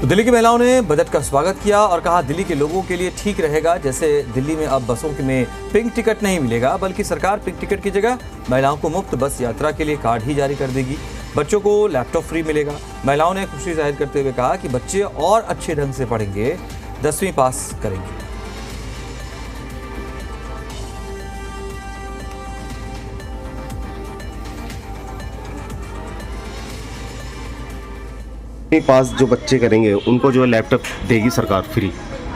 दिल्ली की महिलाओं ने बजट का स्वागत किया और कहा दिल्ली के लोगों के लिए ठीक रहेगा। जैसे दिल्ली में अब बसों में पिंक टिकट नहीं मिलेगा, बल्कि सरकार पिंक टिकट की जगह महिलाओं को मुफ्त बस यात्रा के लिए कार्ड ही जारी कर देगी। बच्चों को लैपटॉप फ्री मिलेगा। महिलाओं ने खुशी जाहिर करते हुए कहा कि बच्चे और अच्छे ढंग से पढ़ेंगे, 10वीं पास करेंगे। पास जो बच्चे करेंगे उनको जो लैपटॉप देगी सरकार फ्री।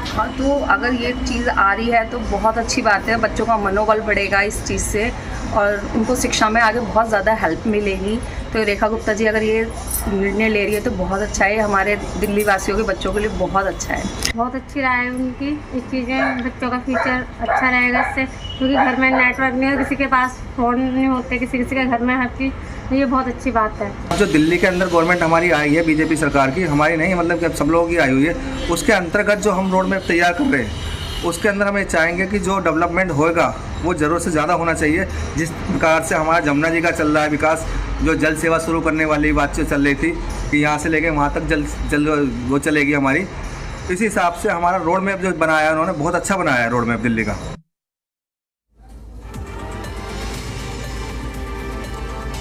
हाँ, तो अगर ये चीज़ आ रही है तो बहुत अच्छी बात है। बच्चों का मनोबल बढ़ेगा इस चीज़ से और उनको शिक्षा में आगे बहुत ज़्यादा हेल्प मिलेगी। तो रेखा गुप्ता जी अगर ये निर्णय ले रही है तो बहुत अच्छा है, हमारे दिल्ली वासियों के बच्चों के लिए बहुत अच्छा है। बहुत अच्छी राय है उनकी। इस चीज़ें बच्चों का फ्यूचर अच्छा रहेगा इससे, क्योंकि घर में नेटवर्क नहीं है, किसी के पास फ़ोन नहीं होते, किसी के घर में हर चीज़। ये बहुत अच्छी बात है। जो दिल्ली के अंदर गवर्नमेंट हमारी आई है, बीजेपी सरकार की, हमारी नहीं, मतलब कि सब लोगों की आई हुई है, उसके अंतर्गत जो हम रोड मैप तैयार कर रहे हैं उसके अंदर हम ये चाहेंगे कि जो डेवलपमेंट होएगा वो ज़रूरत से ज़्यादा होना चाहिए। जिस प्रकार से हमारा जमुना जी का चल रहा है विकास, जो जल सेवा शुरू करने वाली बातचीत चल रही थी कि यहाँ से लेके वहाँ तक जल वो चलेगी हमारी, इसी हिसाब से हमारा रोड मैप जो बनाया है उन्होंने बहुत अच्छा बनाया है रोड मैप दिल्ली का।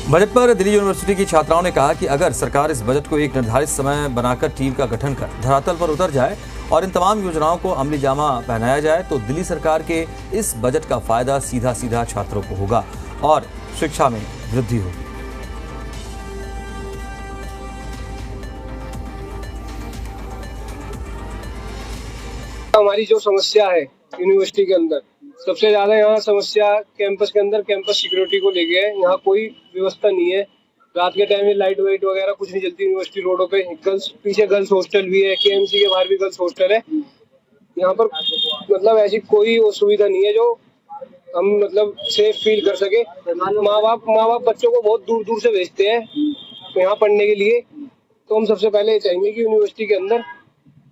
बजट पर दिल्ली यूनिवर्सिटी की छात्राओं ने कहा कि अगर सरकार इस बजट को एक निर्धारित समय बनाकर टीम का गठन कर धरातल पर उतर जाए और इन तमाम योजनाओं को अमली जामा पहनाया जाए तो दिल्ली सरकार के इस बजट का फायदा सीधा सीधा छात्रों को होगा और शिक्षा में वृद्धि होगी। हमारी जो समस्या है यूनिवर्सिटी के अंदर, सबसे ज्यादा यहाँ समस्या कैंपस के अंदर कैंपस सिक्योरिटी को लेके है। यहाँ कोई व्यवस्था नहीं है। रात के टाइम में लाइट वाइट वगैरह कुछ नहीं चलती यूनिवर्सिटी रोडों पे। गर्ल्स पीछे गर्ल्स हॉस्टल भी है, केएमसी के बाहर भी गर्ल्स हॉस्टल है। यहाँ पर मतलब ऐसी कोई सुविधा नहीं है जो हम मतलब सेफ फील कर सके। माँ बाप बच्चों को बहुत दूर दूर से भेजते हैं यहाँ पढ़ने के लिए। तो हम सबसे पहले चाहेंगे कि यूनिवर्सिटी के अंदर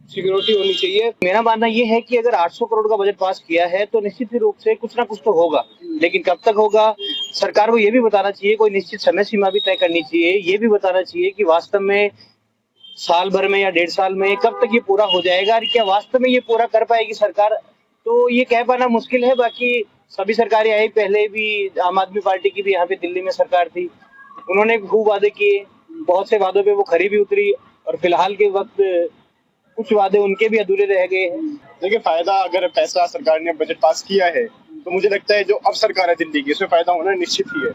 सिक्योरिटी होनी चाहिए। मेरा मानना ये है कि अगर 800 करोड़ का बजट पास किया है तो निश्चित रूप से कुछ ना कुछ तो होगा, लेकिन कब तक होगा सरकार को ये भी बताना चाहिए, कोई निश्चित समय सीमा भी तय करनी चाहिए। ये भी बताना चाहिए कि वास्तव में साल भर में या 1.5 साल में कब तक ये पूरा हो जाएगा और क्या वास्तव में ये पूरा कर पाएगी सरकार। तो ये कह पाना मुश्किल है। बाकी सभी सरकारें आई, पहले भी आम आदमी पार्टी की भी यहाँ पे दिल्ली में सरकार थी, उन्होंने खूब वादे किए, बहुत से वादों पे वो खरी भी उतरी और फिलहाल के वक्त कुछ वादे उनके भी अधूरे रह गए हैं। देखिए, फायदा अगर पैसा सरकार ने बजट पास किया है तो मुझे लगता है जो अब सरकार है दिल्ली की, इसमें फायदा होना निश्चित ही है।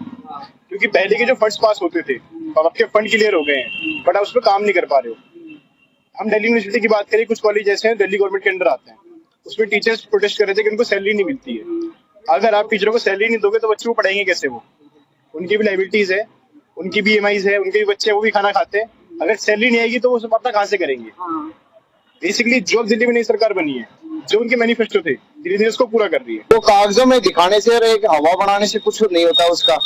क्योंकि पहले के जो फंड्स पास होते थे अब आपके फंड क्लियर हो गए हैं, बट आप उस पर काम नहीं कर पा रहे हो। हम दिल्ली यूनिवर्सिटी की बात करें, कुछ कॉलेज ऐसे हैं दिल्ली गवर्नमेंट के अंडर आते हैं, उसमें टीचर्स प्रोटेस्ट कर रहे थे कि उनको सैलरी नहीं मिलती है। अगर आप टीचरों को सैलरी नहीं दोगे तो बच्चों को पढ़ाएंगे कैसे? वो उनकी भी लाइबिलिटीज है, उनकी भी EMIs है, उनके भी बच्चे वो भी खाना खाते हैं। अगर सैलरी नहीं आएगी तो वो सब अपना कहाँ से करेंगे? बेसिकली जो दिल्ली में नई सरकार बनी है, जो उनके मैनिफेस्टो थे, धीरे धीरे उसको पूरा कर रही है। तो कागजों में दिखाने से और एक हवा बनाने से कुछ नहीं होता उसका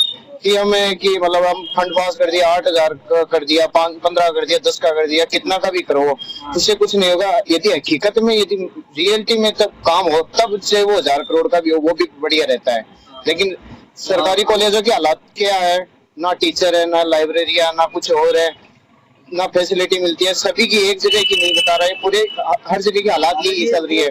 कि हमें कि मतलब हम फंड पास कर दिया, 8,000 का कर दिया, 15 कर दिया, 10 का कर दिया, कितना का भी करो, उससे कुछ नहीं होगा। यदि हकीकत में यदि रियलिटी में तब काम हो तब से वो 1000 करोड़ का भी हो, वो भी बढ़िया रहता है। लेकिन सरकारी कॉलेजों की हालात क्या है, ना टीचर है, ना लाइब्रेरी है, ना कुछ और है, ना फैसिलिटी मिलती है। सभी की एक जगह की नहीं बता रहे, पूरे हर जगह की हालात यही चल रही है।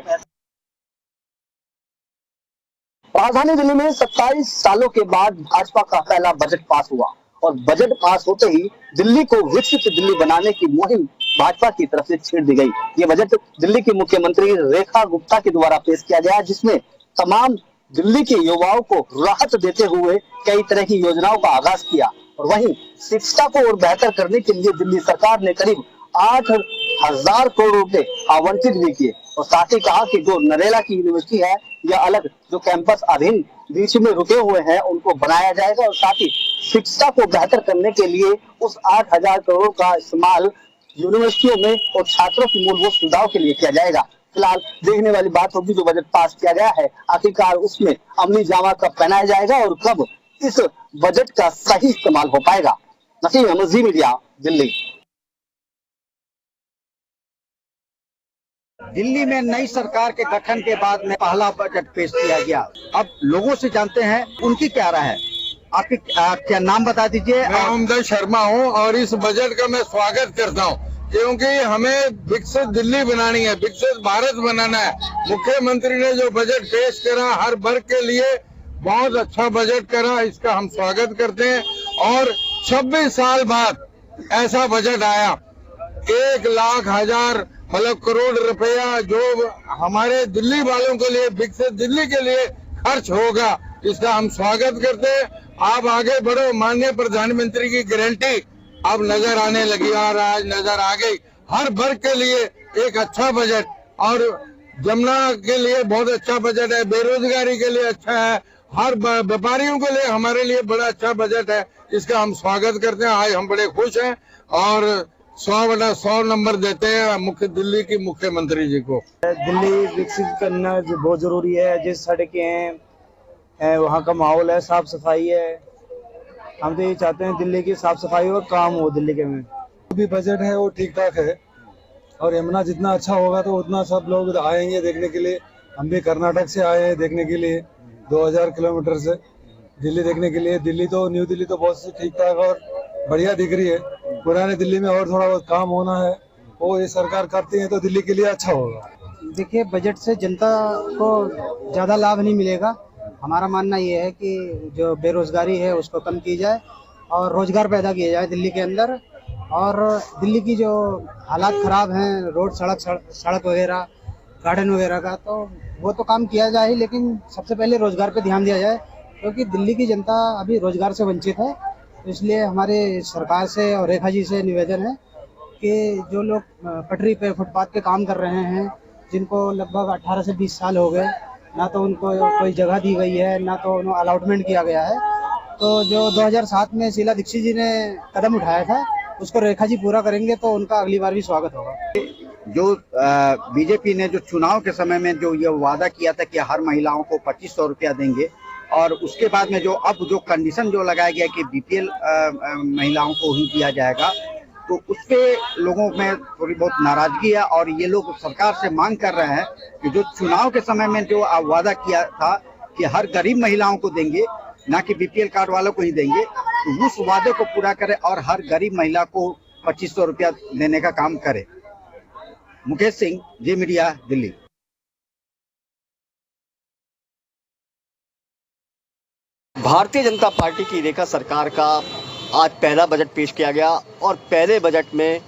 राजधानी दिल्ली में 27 सालों के बाद भाजपा का पहला बजट पास हुआ और बजट पास होते ही दिल्ली को विकसित दिल्ली बनाने की मुहिम भाजपा की तरफ से छेड़ दी गई। ये बजट दिल्ली की मुख्यमंत्री रेखा गुप्ता के द्वारा पेश किया गया, जिसमें तमाम दिल्ली के युवाओं को राहत देते हुए कई तरह की योजनाओं का आगाज किया। और वहीं शिक्षा को और बेहतर करने के लिए दिल्ली सरकार ने करीब 8,000 करोड़ रुपए आवंटित भी किए और साथ ही कहा कि जो नरेला की यूनिवर्सिटी है या अलग जो कैंपस अधीन बीच में रुके हुए हैं उनको बनाया जाएगा और साथ ही शिक्षा को बेहतर करने के लिए उस 8,000 करोड़ का इस्तेमाल यूनिवर्सिटियों में और छात्रों की मूलभूत सुविधाओं के लिए किया जाएगा। फिलहाल देखने वाली बात होगी जो बजट पास किया गया है आखिरकार उसमें अमली जामा कब पहनाया जाएगा और कब इस बजट का सही इस्तेमाल हो पाएगा। नसीम अहमद, जी मीडिया, दिल्ली। दिल्ली में नई सरकार के गठन के बाद में पहला बजट पेश किया गया। अब लोगों से जानते हैं उनकी क्या राय है। आपकी क्या नाम बता दीजिए। मैं ओमदन शर्मा हूं और इस बजट का मैं स्वागत करता हूं क्योंकि हमें विकसित दिल्ली बनानी है, विकसित भारत बनाना है। मुख्यमंत्री ने जो बजट पेश करा हर वर्ग के लिए बहुत अच्छा बजट करा, इसका हम स्वागत करते हैं। और 26 साल बाद ऐसा बजट आया, 1,00,000 मतलब करोड़ रुपया जो हमारे दिल्ली वालों के लिए, विकसित दिल्ली के लिए खर्च होगा, इसका हम स्वागत करते हैं। आप आगे बढ़ो, माननीय प्रधानमंत्री की गारंटी अब नजर आने लगी और आज नजर आ गई। हर वर्ग के लिए एक अच्छा बजट, और जमुना के लिए बहुत अच्छा बजट है, बेरोजगारी के लिए अच्छा है, हर व्यापारियों के लिए हमारे लिए बड़ा अच्छा बजट है, इसका हम स्वागत करते हैं। आज हम बड़े खुश हैं और 100/100 नंबर देते हैं दिल्ली की मुख्यमंत्री जी को। दिल्ली विकसित करना बहुत जरूरी है। जिस सड़कें हैं, वहाँ का माहौल है, साफ सफाई है, हम तो ये चाहते हैं दिल्ली की साफ सफाई और काम हो दिल्ली के में। जो भी बजट है वो ठीक ठाक है, और यमुना जितना अच्छा होगा तो उतना सब लोग आएंगे देखने के लिए। हम भी कर्नाटक से आए हैं देखने के लिए, 2000 किलोमीटर से दिल्ली देखने के लिए। दिल्ली तो, न्यू दिल्ली तो बहुत ठीक ठाक और बढ़िया दिख रही है। पुराने दिल्ली में और थोड़ा बहुत काम होना है, वो ये सरकार करती है तो दिल्ली के लिए अच्छा होगा। देखिए, बजट से जनता को ज्यादा लाभ नहीं मिलेगा। हमारा मानना ये है कि जो बेरोजगारी है उसको कम की जाए और रोजगार पैदा किया जाए दिल्ली के अंदर। और दिल्ली की जो हालात खराब हैं, रोड सड़क वगैरह, गार्डन वगैरह का, तो वो तो काम किया जाए, लेकिन सबसे पहले रोजगार पे ध्यान दिया जाए, क्योंकि दिल्ली की जनता अभी रोजगार से वंचित है। तो इसलिए हमारे सरकार से और रेखा जी से निवेदन है कि जो लोग पटरी पे, फुटपाथ पे काम कर रहे हैं, जिनको लगभग 18 से 20 साल हो गए, ना तो उनको कोई जगह दी गई है, ना तो उन्हें अलॉटमेंट किया गया है, तो जो 2007 में शीला दीक्षित जी ने कदम उठाया था उसको रेखा जी पूरा करेंगे तो उनका अगली बार भी स्वागत होगा। जो बीजेपी ने जो चुनाव के समय में जो ये वादा किया था कि हर महिलाओं को 2500 रुपया देंगे, और उसके बाद में जो अब जो कंडीशन जो लगाया गया कि बीपीएल महिलाओं को ही दिया जाएगा, तो उस पे लोगों में थोड़ी बहुत नाराजगी है। और ये लोग सरकार से मांग कर रहे हैं कि जो चुनाव के समय में जो वादा किया था कि हर गरीब महिलाओं को देंगे, ना कि बीपीएल कार्ड वालों को ही देंगे, तो उस वादे को पूरा करें और हर गरीब महिला को 2500 रुपया देने का काम करे। मुकेश सिंह, जी मीडिया, दिल्ली। भारतीय जनता पार्टी की रेखा सरकार का आज पहला बजट पेश किया गया, और पहले बजट में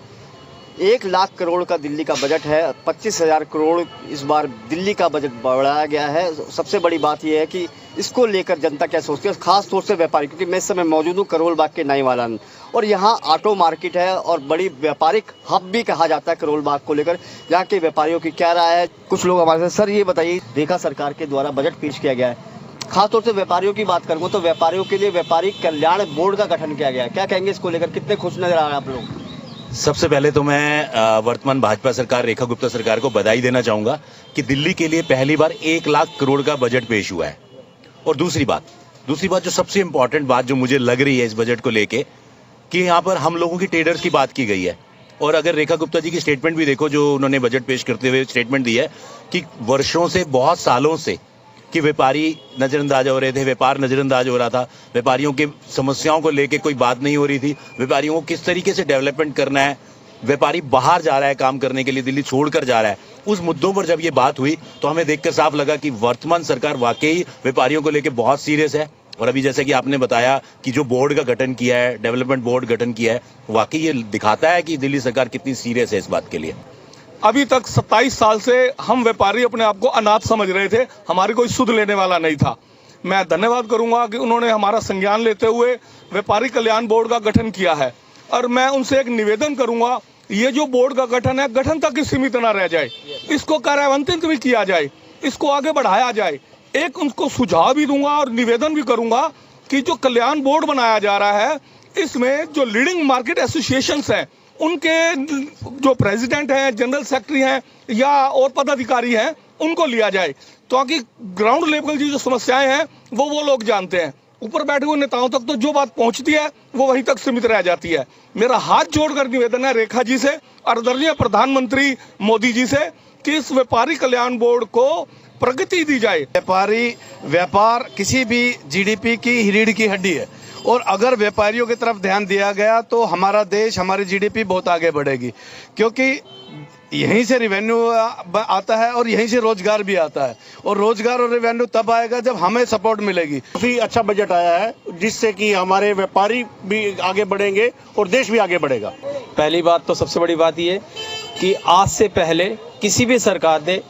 1,00,000 करोड़ का दिल्ली का बजट है। 25,000 करोड़ इस बार दिल्ली का बजट बढ़ाया गया है। सबसे बड़ी बात यह है कि इसको लेकर जनता क्या सोचती है, खास तौर से व्यापारी, क्योंकि मैं इस समय मौजूद हूँ करोल बाग के नाईवाला, और यहाँ ऑटो मार्केट है और बड़ी व्यापारिक हब भी कहा जाता है करोल बाग को लेकर। यहाँ के व्यापारियों की क्या राय है, कुछ लोग हमारे साथ। सर, ये बताइए, रेखा सरकार के द्वारा बजट पेश किया गया है, खासतौर से व्यापारियों की बात करूंगा तो व्यापारियों के लिए व्यापारी कल्याण बोर्ड का गठन किया गया है, क्या कहेंगे इसको लेकर, कितने खुश नजर आ रहे हैं आप लोग? सबसे पहले तो मैं वर्तमान भाजपा सरकार, रेखा गुप्ता सरकार को बधाई देना चाहूंगा कि दिल्ली के लिए पहली बार 1,00,000 करोड़ का बजट पेश हुआ है। और दूसरी बात जो सबसे इंपॉर्टेंट बात जो मुझे लग रही है इस बजट को लेके, कि यहाँ पर हम लोगों की ट्रेडर्स की बात की गई है। और अगर रेखा गुप्ता जी की स्टेटमेंट भी देखो, जो उन्होंने बजट पेश करते हुए स्टेटमेंट दी है कि वर्षों से, बहुत सालों से कि व्यापारी नजरअंदाज हो रहे थे, व्यापार नजरअंदाज हो रहा था, व्यापारियों की समस्याओं को लेके कोई बात नहीं हो रही थी, व्यापारियों को किस तरीके से डेवलपमेंट करना है, व्यापारी बाहर जा रहा है काम करने के लिए, दिल्ली छोड़कर जा रहा है, उस मुद्दों पर जब ये बात हुई तो हमें देखकर साफ लगा कि वर्तमान सरकार वाकई व्यापारियों को लेकर बहुत सीरियस है। और अभी जैसे कि आपने बताया कि जो बोर्ड का गठन किया है, डेवलपमेंट बोर्ड गठन किया है, वाकई ये दिखाता है कि दिल्ली सरकार कितनी सीरियस है इस बात के लिए। अभी तक 27 साल से हम व्यापारी अपने आप को अनाथ समझ रहे थे, हमारी कोई सुध लेने वाला नहीं था। मैं धन्यवाद करूंगा कि उन्होंने हमारा संज्ञान लेते हुए व्यापारी कल्याण बोर्ड का गठन किया है। और मैं उनसे एक निवेदन करूंगा, ये जो बोर्ड का गठन है, गठन तक ही सीमित न रह जाए, इसको कार्यान्वित भी किया जाए, इसको आगे बढ़ाया जाए। एक उनको सुझाव भी दूंगा और निवेदन भी करूंगा कि जो कल्याण बोर्ड बनाया जा रहा है, इसमें जो लीडिंग मार्केट एसोसिएशंस हैं, उनके जो प्रेसिडेंट हैं, जनरल सेक्रेटरी हैं या और पदाधिकारी हैं, उनको लिया जाए, ताकि ग्राउंड लेवल की जो समस्याएं हैं वो लोग जानते हैं। ऊपर बैठे हुए नेताओं तक तो जो बात पहुंचती है वो वहीं तक सीमित रह जाती है। मेरा हाथ जोड़कर निवेदन है रेखा जी से, आदरणीय प्रधानमंत्री मोदी जी से, कि इस व्यापारी कल्याण बोर्ड को प्रगति दी जाए। व्यापार किसी भी जीडीपी की रीढ़ की हड्डी है, और अगर व्यापारियों की तरफ ध्यान दिया गया तो हमारा देश, हमारी जीडीपी बहुत आगे बढ़ेगी, क्योंकि यहीं से रेवेन्यू आता है और यहीं से रोजगार भी आता है, और रोजगार और रेवेन्यू तब आएगा जब हमें सपोर्ट मिलेगी। काफी अच्छा बजट आया है जिससे कि हमारे व्यापारी भी आगे बढ़ेंगे और देश भी आगे बढ़ेगा। पहली बात तो सबसे बड़ी बात ये कि आज से पहले किसी भी सरकार ने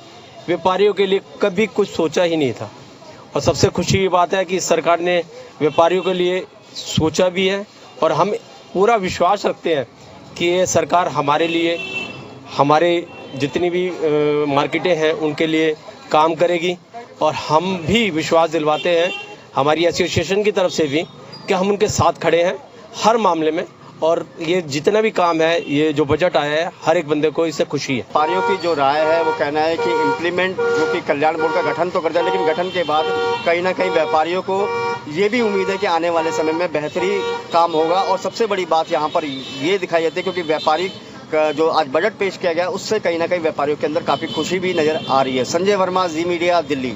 व्यापारियों के लिए कभी कुछ सोचा ही नहीं था, और सबसे खुशी की बात है कि सरकार ने व्यापारियों के लिए सोचा भी है, और हम पूरा विश्वास रखते हैं कि ये सरकार हमारे लिए, हमारे जितनी भी मार्केटें हैं उनके लिए काम करेगी। और हम भी विश्वास दिलवाते हैं हमारी एसोसिएशन की तरफ से भी कि हम उनके साथ खड़े हैं हर मामले में, और ये जितना भी काम है, ये जो बजट आया है, हर एक बंदे को इससे खुशी है। व्यापारियों की जो राय है वो कहना है कि इम्प्लीमेंट जो कि कल्याण बोर्ड का गठन तो कर दिया, लेकिन गठन के बाद कहीं ना कहीं व्यापारियों को ये भी उम्मीद है कि आने वाले समय में बेहतरी काम होगा। और सबसे बड़ी बात यहाँ पर ये दिखाई देती है क्योंकि व्यापारी जो आज बजट पेश किया गया उससे कहीं ना कहीं व्यापारियों के अंदर काफ़ी खुशी भी नज़र आ रही है। संजय वर्मा, जी मीडिया, दिल्ली।